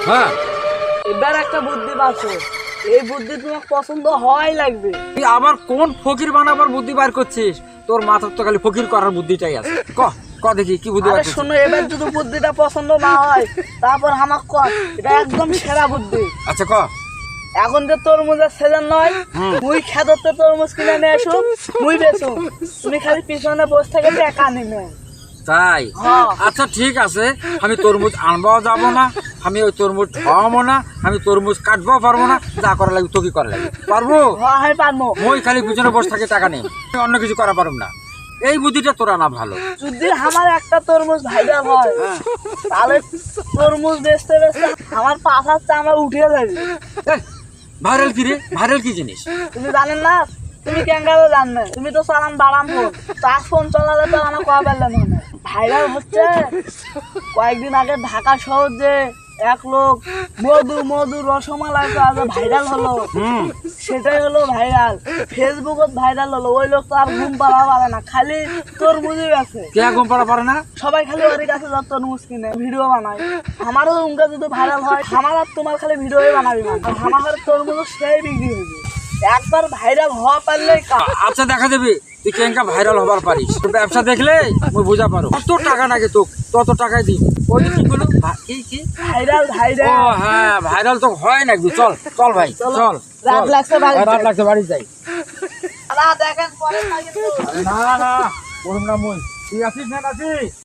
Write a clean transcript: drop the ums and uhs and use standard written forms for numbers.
হ্যাঁ, এবার একটা বুদ্ধি পাচ্ছ, এই বুদ্ধি তোমার পছন্দ হয় লাগবে। তুই আবার কোন ফকির বানাবার বুদ্ধি বার করছিস? তোর মাথার তো খালি ফকির করার বুদ্ধিটাই আছে। ক ক দেখি কি বুদ্ধি বার আরে করছিস? শোনো, এবার যদি বুদ্ধিটা পছন্দ না হয় তারপর আমাকে কর, এটা একদম সেরা বুদ্ধি। আচ্ছা ক। এখন যে তরমুজের সিজন নয়, মুই খেদতে তরমুজ কিনে নিয়ে এসো, মুই বেচো, তুমি খালি পিছনে বসে থেকে টাকা নিবে। তাই? হ্যাঁ। আচ্ছা ঠিক আছে, আমি তরমুজ আনবাও যাবো না, আমি ওই তরমুজ খাওয়াবো না, আমি তরমুজ কাটবাও পারবো না, যা করা লাগবে তোকে করা লাগবে। পারবো? হ্যাঁ হ্যাঁ পারবো। মই খালি পিছনে বসে থাকে টাকা নেই, আমি অন্য কিছু করা পারব না। এই বুদ্ধিটা তোরা না ভালো। যদি আমার একটা তরমুজ ভাইরাল হয়, তাহলে তরমুজ বেচতে বেচতে আমার পাশার চামড়া উঠে যাবে। ভাইরাল কি রে? ভাইরাল কি জিনিস? তুমি জানেন না? তুমি কেঙ্গারও জানবে, তুমি তো চালান বাড়ান ফোন, তার ফোন চালালে তো আমার কয়া পারলেন না। ভাইরাল হচ্ছে কয়েকদিন আগে ঢাকা শহর যে এক লোক মধু মধু রসমালাই ভাইরাল হলো, সেটাই হলো ভাইরাল। ফেসবুকত ভাইরাল হলো, ওই লোক তো আর ঘুম পাড়া পারে না, খালি তরমুজই আছে। কে ঘুম পাড়া পারে না? সবাই খালি ওর কাছে যত তরমুজ কিনে ভিডিও বানায়। আমারও উনকা যদি ভাইরাল হয়, আমার আর তোমার খালি ভিডিওই বানাবি না, আমার তরমুজ সেই বিক্রি হয়েছে। একবার ভাইরাল হওয়া পারলেই আচ্ছা দেখা যাবে তুই কেঙ্কা ভাইরাল হবার পারিস। তোর ব্যবসা দেখলে আমি বুঝা পারো। কত টাকা নাকি তোক, তত টাকায় দিই। ওই কি বলো কি ভাইরাল ও ভাইরাল। হ্যাঁ, ভাইরাল তো হয় নাকি? চল চল ভাই চল। রাত লাগছে বাড়ি রাত লাগছে, বাড়ি যাই। দাদা দেখেন পরে না কিন্তু। না না, করুন না মই। তুই আসিস না নাকি?